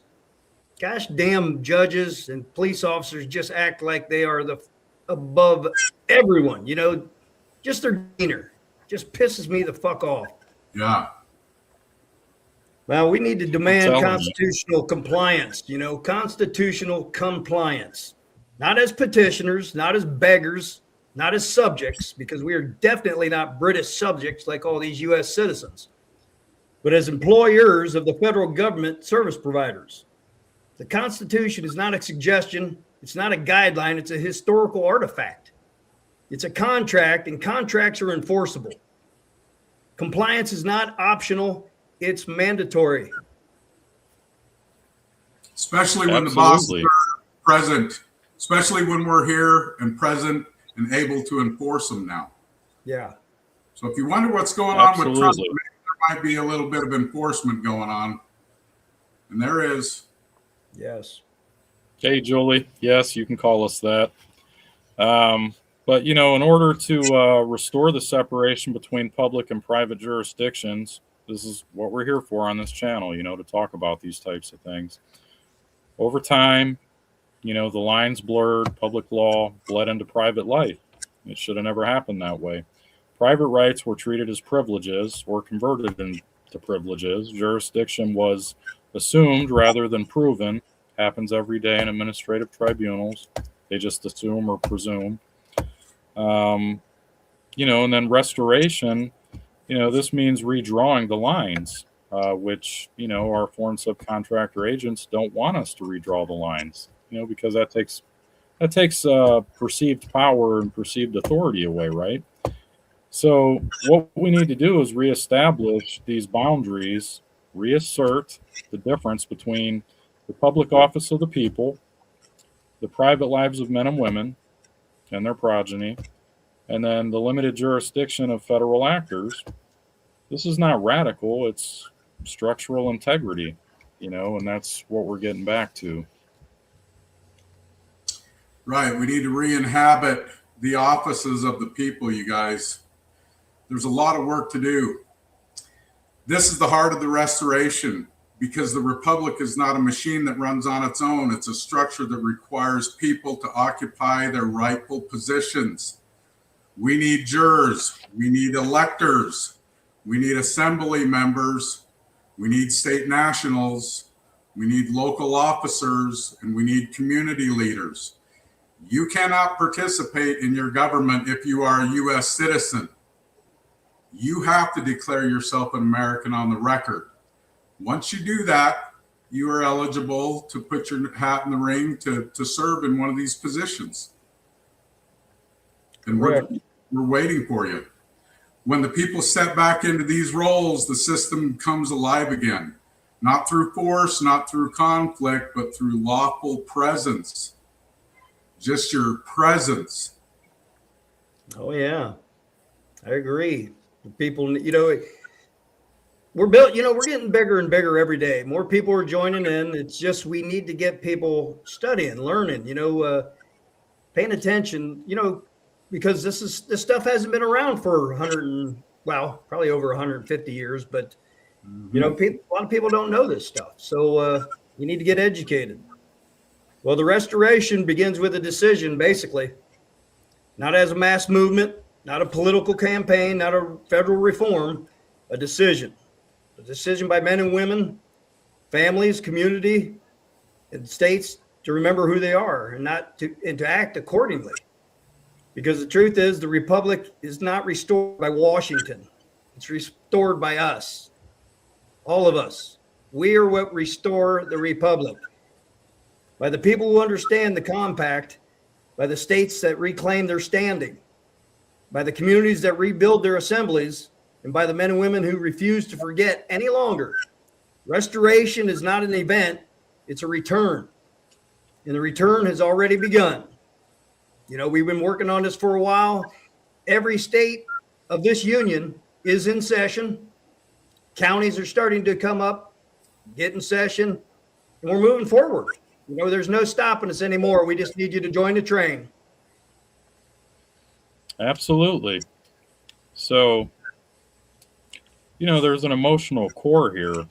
Speaker 1: gosh damn judges and police officers just act like they are above everyone. Just their demeanor just pisses me the fuck off.
Speaker 3: Yeah.
Speaker 1: Well, we need to demand constitutional compliance, constitutional compliance, not as petitioners, not as beggars, not as subjects, because we are definitely not British subjects like all these U.S. citizens, but as employers of the federal government service providers. The Constitution is not a suggestion. It's not a guideline. It's a historical artifact. It's a contract, and contracts are enforceable. Compliance is not optional. It's mandatory.
Speaker 3: Especially when the bosses are present, especially when we're here and present and able to enforce them now.
Speaker 1: Yeah.
Speaker 3: So if you wonder what's going on with Trump, there might be a little bit of enforcement going on. And there is.
Speaker 1: Yes.
Speaker 2: Okay, Julie. Yes, you can call us that. But, in order to restore the separation between public and private jurisdictions, this is what we're here for on this channel, to talk about these types of things. Over time, the lines blurred, public law bled into private life. It should have never happened that way. Private rights were treated as privileges or converted into privileges. Jurisdiction was assumed rather than proven. Happens every day in administrative tribunals. They just assume or presume. And then restoration, this means redrawing the lines, which, our foreign subcontractor agents don't want us to redraw the lines, because that takes perceived power and perceived authority away, right? So what we need to do is reestablish these boundaries, reassert the difference between the public office of the people, the private lives of men and women and their progeny, and then the limited jurisdiction of federal actors. This is not radical, it's structural integrity, and that's what we're getting back to.
Speaker 3: Right. We need to re-inhabit the offices of the people, you guys. There's a lot of work to do. This is the heart of the restoration, because the republic is not a machine that runs on its own. It's a structure that requires people to occupy their rightful positions. We need jurors. We need electors. We need assembly members. We need state nationals. We need local officers, and we need community leaders. You cannot participate in your government if you are a U.S. citizen. You have to declare yourself an American on the record. Once you do that, you are eligible to put your hat in the ring to serve in one of these positions. And we're waiting for you. When the people step back into these roles, the system comes alive again. Not through force, not through conflict, but through lawful presence. Just your presence.
Speaker 1: Oh, yeah. I agree. The people, we're built, we're getting bigger and bigger every day. More people are joining in. It's just we need to get people studying, learning, paying attention, because this stuff hasn't been around for probably over 150 years. But, a lot of people don't know this stuff. So you need to get educated. Well, the restoration begins with a decision, basically, not as a mass movement, not a political campaign, not a federal reform, a decision. A decision by men and women, families, community, and states to remember who they are and to act accordingly. Because the truth is, the republic is not restored by Washington. It's restored by us, all of us. We are what restore the republic. By the people who understand the compact, by the states that reclaim their standing, by the communities that rebuild their assemblies, and by the men and women who refuse to forget any longer. Restoration is not an event, it's a return. and the return has already begun. You know, we've been working on this for a while. Every state of this union is in session. Counties are starting to come up, get in session, and we're moving forward. You know, there's no stopping us anymore. We just need you to join the train.
Speaker 2: Absolutely. So, you know, there's an emotional core here,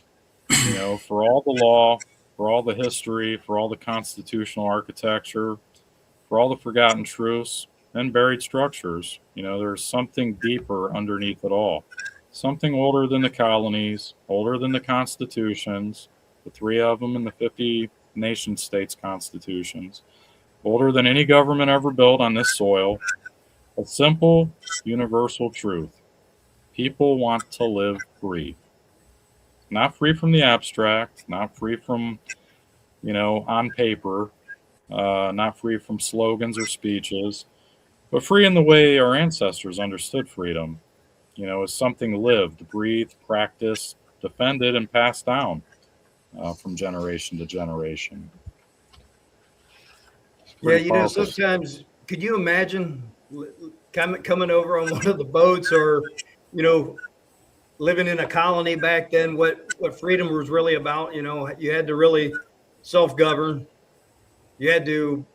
Speaker 2: you know, for all the law, for all the history, for all the constitutional architecture, for all the forgotten truths and buried structures. You know, there's something deeper underneath it all. Something older than the colonies, older than the constitutions, the 3 of them and the 50 nation states constitutions, older than any government ever built on this soil. A simple, universal truth. People want to live free. Not free from the abstract, not free from, you know, on paper, not free from slogans or speeches, but free in the way our ancestors understood freedom, you know, as something lived, breathed, practiced, defended, and passed down from generation to generation.
Speaker 1: Yeah, you know, sometimes, could you imagine coming over on one of the boats, or, you know, living in a colony back then, what freedom was really about? You know, you had to really self-govern. You had to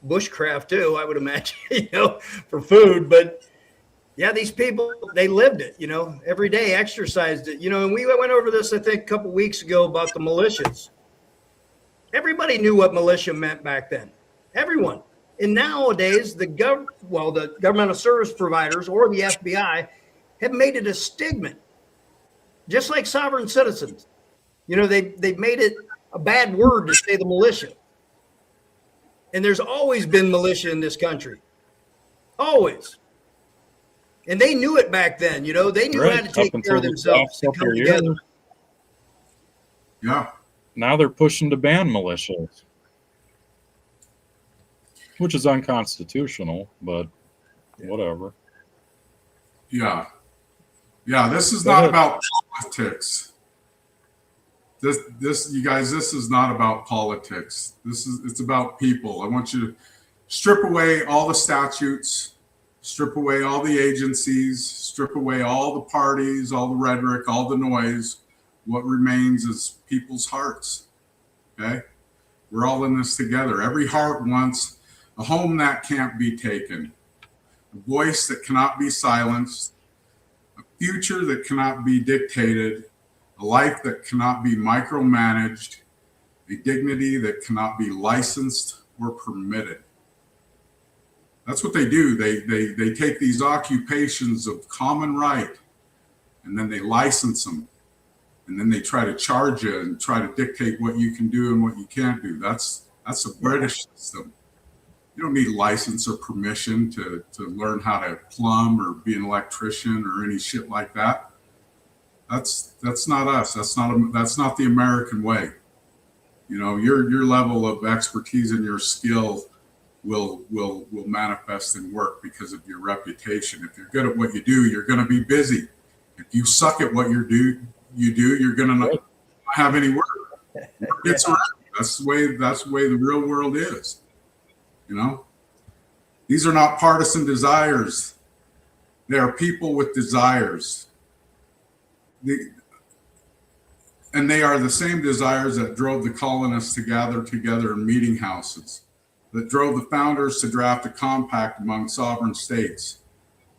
Speaker 1: bushcraft too, I would imagine, you know, for food. But yeah, these people, they lived it, you know, every day, exercised it, you know. And we went over this, I think, a couple weeks ago about the militias. Everybody knew what militia meant back then. Everyone. And nowadays, the governmental service providers or the FBI have made it a stigma, just like sovereign citizens. You know, they've made it a bad word to say the militia. And there's always been militia in this country. Always. And they knew it back then, you know. They knew how to take care of themselves and come together.
Speaker 3: Yeah.
Speaker 2: Now they're pushing to ban militias, which is unconstitutional, but whatever.
Speaker 3: Yeah. Yeah, this is not about politics. This you guys, this is not about politics. It's about people. I want you to strip away all the statutes, strip away all the agencies, strip away all the parties, all the rhetoric, all the noise. What remains is people's hearts. Okay? We're all in this together. Every heart wants a home that can't be taken, a voice that cannot be silenced, a future that cannot be dictated, a life that cannot be micromanaged, a dignity that cannot be licensed or permitted. That's what they do. They take these occupations of common right and then they license them. And then they try to charge you and try to dictate what you can do and what you can't do. That's a British system. You don't need license or permission to learn how to plumb or be an electrician or any shit like that. That's not us. That's not the American way. You know, your level of expertise and your skill will manifest in work because of your reputation. If you're good at what you do, you're going to be busy. If you suck at what you do, you're going to not have any work. It's around. That's the way the real world is. You know, these are not partisan desires. They are people with desires. And they are the same desires that drove the colonists to gather together in meeting houses, that drove the founders to draft a compact among sovereign states,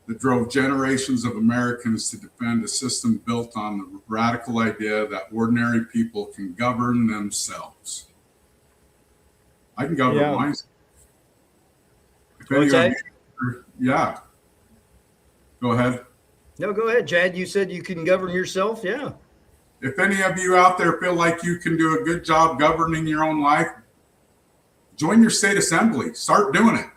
Speaker 3: that drove generations of Americans to defend a system built on the radical idea that ordinary people can govern themselves. I can govern myself. Yeah. Go ahead.
Speaker 1: No, go ahead, Chad. You said you can govern yourself. Yeah.
Speaker 3: If any of you out there feel like you can do a good job governing your own life, join your state assembly. Start doing it.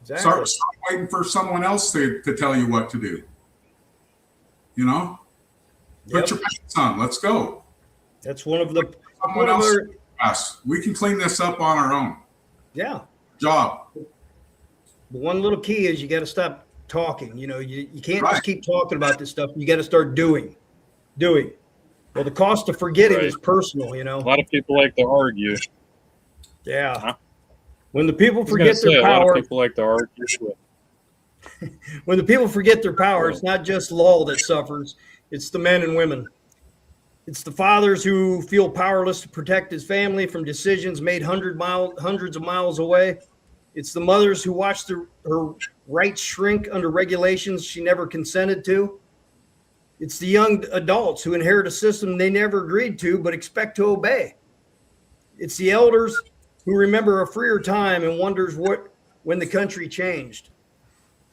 Speaker 1: Exactly.
Speaker 3: Start waiting for someone else to tell you what to do. You know? Put your pants on. Let's go.
Speaker 1: That's one of the...
Speaker 3: Someone else. We can clean this up on our own.
Speaker 1: Yeah.
Speaker 3: Job.
Speaker 1: The one little key is you got to stop talking. You know, you can't just keep talking about this stuff. You got to start doing. Well, the cost of forgetting is personal, you know.
Speaker 2: A lot of people like to argue.
Speaker 1: Yeah.
Speaker 2: Huh?
Speaker 1: When the people
Speaker 2: I was gonna
Speaker 1: forget
Speaker 2: say,
Speaker 1: their
Speaker 2: a lot of
Speaker 1: power,
Speaker 2: people like to argue with.
Speaker 1: when the people forget their power, it's not just law that suffers, it's the men and women. It's the fathers who feel powerless to protect his family from decisions made hundreds of miles away. It's the mothers who watch her rights shrink under regulations she never consented to. It's the young adults who inherit a system they never agreed to but expect to obey. It's the elders who remember a freer time and wonders when the country changed.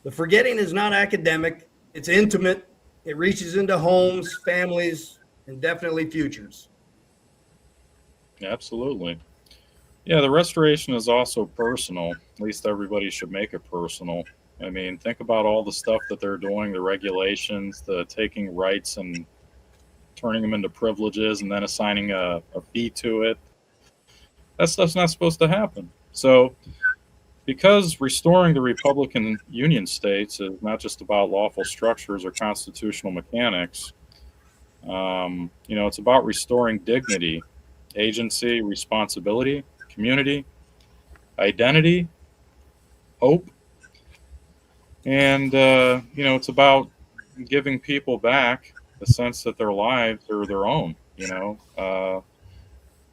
Speaker 1: The forgetting is not academic, it's intimate. It reaches into homes, families, and definitely futures.
Speaker 2: Absolutely. Yeah, the restoration is also personal. At least everybody should make it personal. I mean, think about all the stuff that they're doing, the regulations, the taking rights and turning them into privileges and then assigning a fee to it. That stuff's not supposed to happen. So, because restoring the Republican Union states is not just about lawful structures or constitutional mechanics, it's about restoring dignity, agency, responsibility, community, identity, hope, and it's about giving people back the sense that their lives are their own. That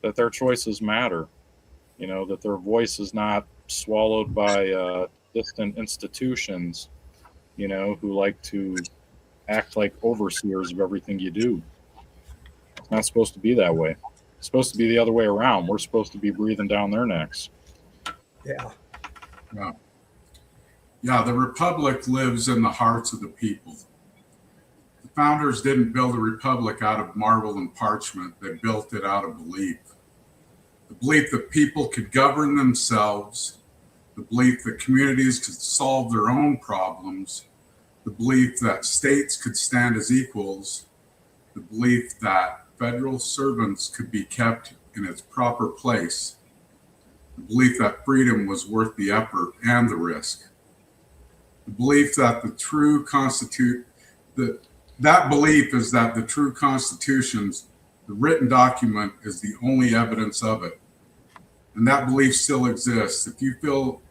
Speaker 2: their choices matter. That their voice is not swallowed by distant institutions. Who like to act like overseers of everything you do. It's not supposed to be that way. It's supposed to be the other way around. We're supposed to be breathing down their necks.
Speaker 1: Yeah.
Speaker 3: Yeah. Yeah, the republic lives in the hearts of the people. The founders didn't build a republic out of marble and parchment. They built it out of belief. The belief that people could govern themselves, the belief that communities could solve their own problems, the belief that states could stand as equals, the belief that federal servants could be kept in its proper place, the belief that freedom was worth the effort and the risk, the belief that that belief is that the true constitutions, the written document, is the only evidence of it. And that belief still exists. If you feel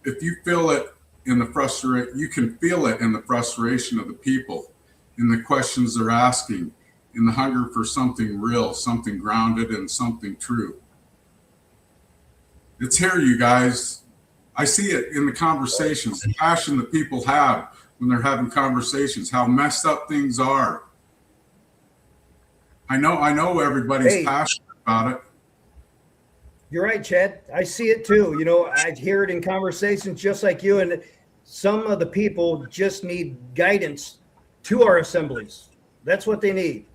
Speaker 3: it in the you can feel it in the frustration of the people, in the questions they're asking, in the hunger for something real, something grounded in something true. It's here, you guys. I see it in the conversations, the passion that people have when they're having conversations, how messed up things are. I know everybody's passionate about it.
Speaker 1: You're right, Chad. I see it too. I hear it in conversations just like you. And some of the people just need guidance to our assemblies. That's what they need.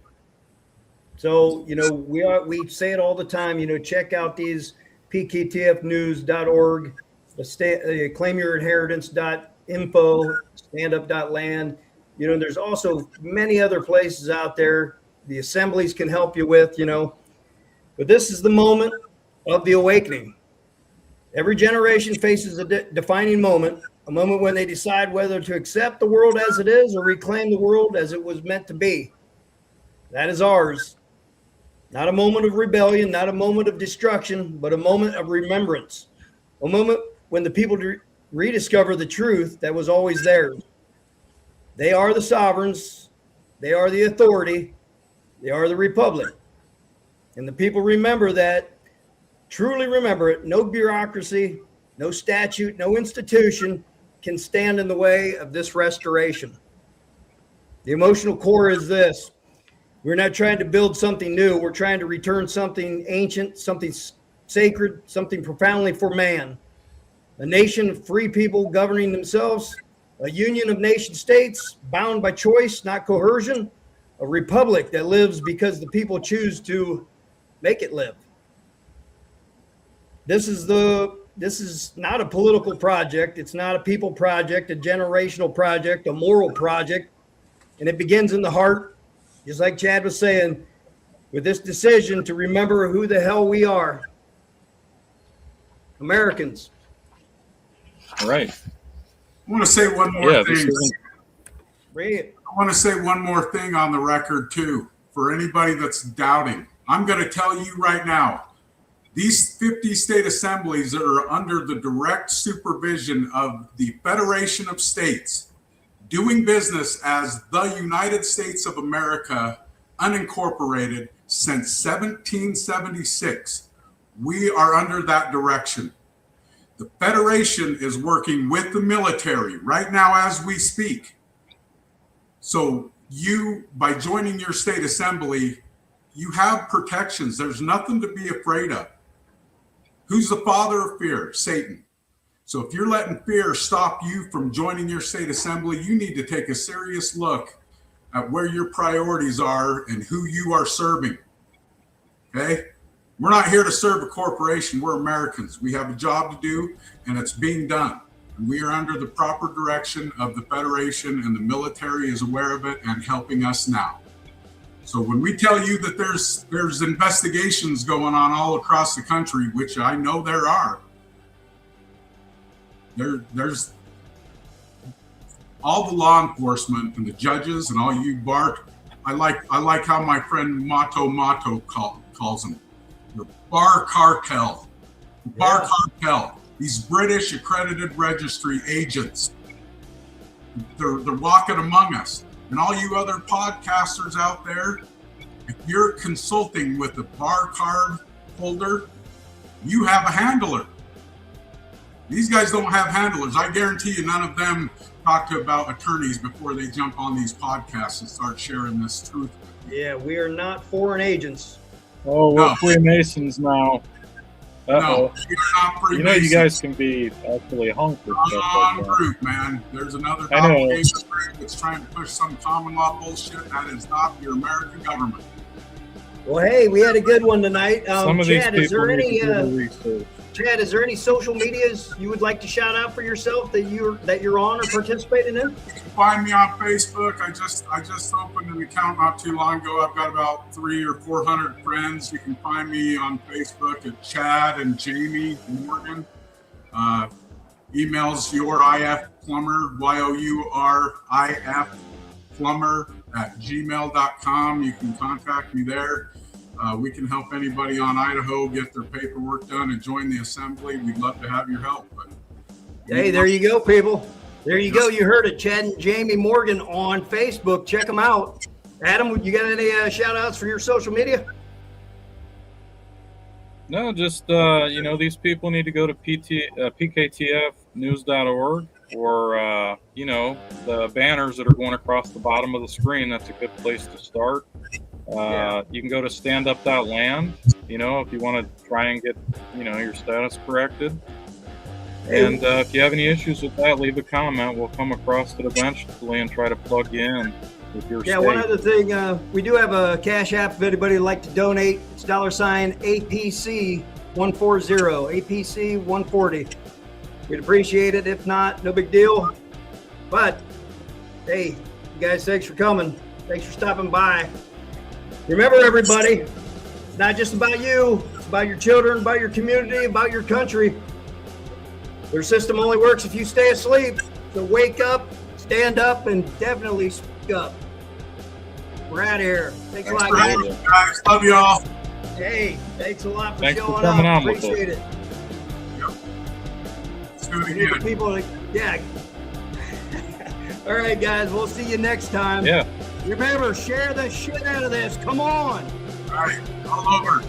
Speaker 1: So, we say it all the time, check out these pktfnews.org, claimyourinheritance.info, standup.land. There's also many other places out there the assemblies can help you with, But this is the moment of the awakening. Every generation faces a defining moment, a moment when they decide whether to accept the world as it is or reclaim the world as it was meant to be. That is ours. Not a moment of rebellion, not a moment of destruction, but a moment of remembrance. A moment when the people rediscover the truth that was always theirs. They are the sovereigns. They are the authority. They are the republic. And the people remember that, truly remember it. No bureaucracy, no statute, no institution can stand in the way of this restoration. The emotional core is this. We're not trying to build something new. We're trying to return something ancient, something sacred, something profoundly for man. A nation of free people governing themselves, a union of nation states bound by choice, not coercion, a republic that lives because the people choose to make it live. This is not a political project. It's not a people project, a generational project, a moral project. And it begins in the heart. Just like Chad was saying, with this decision to remember who the hell we are. Americans.
Speaker 2: Right.
Speaker 3: I want to say one more thing.
Speaker 1: I
Speaker 3: want to say one more thing on the record, too, for anybody that's doubting. I'm going to tell you right now, These 50 state assemblies are under the direct supervision of the Federation of States, doing business as the United States of America, unincorporated since 1776. We are under that direction. The Federation is working with the military right now as we speak. So you, by joining your state assembly, you have protections. There's nothing to be afraid of. Who's the father of fear? Satan. So if you're letting fear stop you from joining your state assembly, you need to take a serious look at where your priorities are and who you are serving. Okay? We're not here to serve a corporation. We're Americans. We have a job to do, and it's being done. And we are under the proper direction of the Federation, and the military is aware of it and helping us now. So when we tell you that there's investigations going on all across the country, which I know there are, there's all the law enforcement and the judges and all you bar. I like how my friend Mato calls them the bar cartel. Bar cartel. These British accredited registry agents. They're walking among us. And all you other podcasters out there, if you're consulting with a bar card holder, you have a handler. These guys don't have handlers. I guarantee you none of them talk to about attorneys before they jump on these podcasts and start sharing this truth.
Speaker 1: Yeah, we are not foreign agents.
Speaker 2: Oh, we're Freemasons now. Uh-oh.
Speaker 3: No, you're not Freemasons.
Speaker 2: You know, you guys can be actually hung for stuff like that.
Speaker 3: Group, man. There's another
Speaker 2: I know.
Speaker 3: group that's trying to push some common law bullshit. That is not your American government.
Speaker 1: Well, hey, we had a good one tonight.
Speaker 2: Some of
Speaker 1: Chad,
Speaker 2: these
Speaker 1: is there
Speaker 2: people
Speaker 1: any
Speaker 2: need to do the research.
Speaker 1: Chad, is there any social medias you would like to shout out for yourself that you're on or participating in?
Speaker 3: You can find me on Facebook. I just opened an account not too long ago. I've got about 300 or 400 friends. You can find me on Facebook at Chad and Jamie Morgan. Emails your IF plumber, YOURIF plumber at gmail.com. You can contact me there. We can help anybody on Idaho get their paperwork done and join the assembly. We'd love to have your help. But
Speaker 1: hey, there you go, people. There you go. You heard it. Chad and Jamie Morgan on Facebook. Check them out. Adam, you got any shout outs for your social media?
Speaker 2: No, just, these people need to go to pktfnews.org or, the banners that are going across the bottom of the screen. That's a good place to start. You can go to standup.land, if you want to try and get, your status corrected. And if you have any issues with that, leave a comment. We'll come across it eventually and try to plug you in with your state.
Speaker 1: One other thing, we do have a Cash App if anybody would like to donate. It's $APC 140, APC 140. We'd appreciate it. If not, no big deal. But, hey, you guys, thanks for coming. Thanks for stopping by. Remember, everybody, it's not just about you. It's about your children, about your community, about your country. Their system only works if you stay asleep. So wake up, stand up, and definitely speak up. We're out of here. Thanks a lot, guys.
Speaker 3: Love you all.
Speaker 1: Hey, thanks a lot for
Speaker 2: Thanks for
Speaker 1: showing
Speaker 2: coming
Speaker 1: up.
Speaker 2: on with
Speaker 1: Appreciate it.
Speaker 3: Yep. Let's do it
Speaker 1: We need the
Speaker 3: again.
Speaker 1: people to, yeah. All right, guys. We'll see you next time.
Speaker 2: Yeah.
Speaker 1: Remember, share the shit out of this. Come on.
Speaker 3: All right. All over.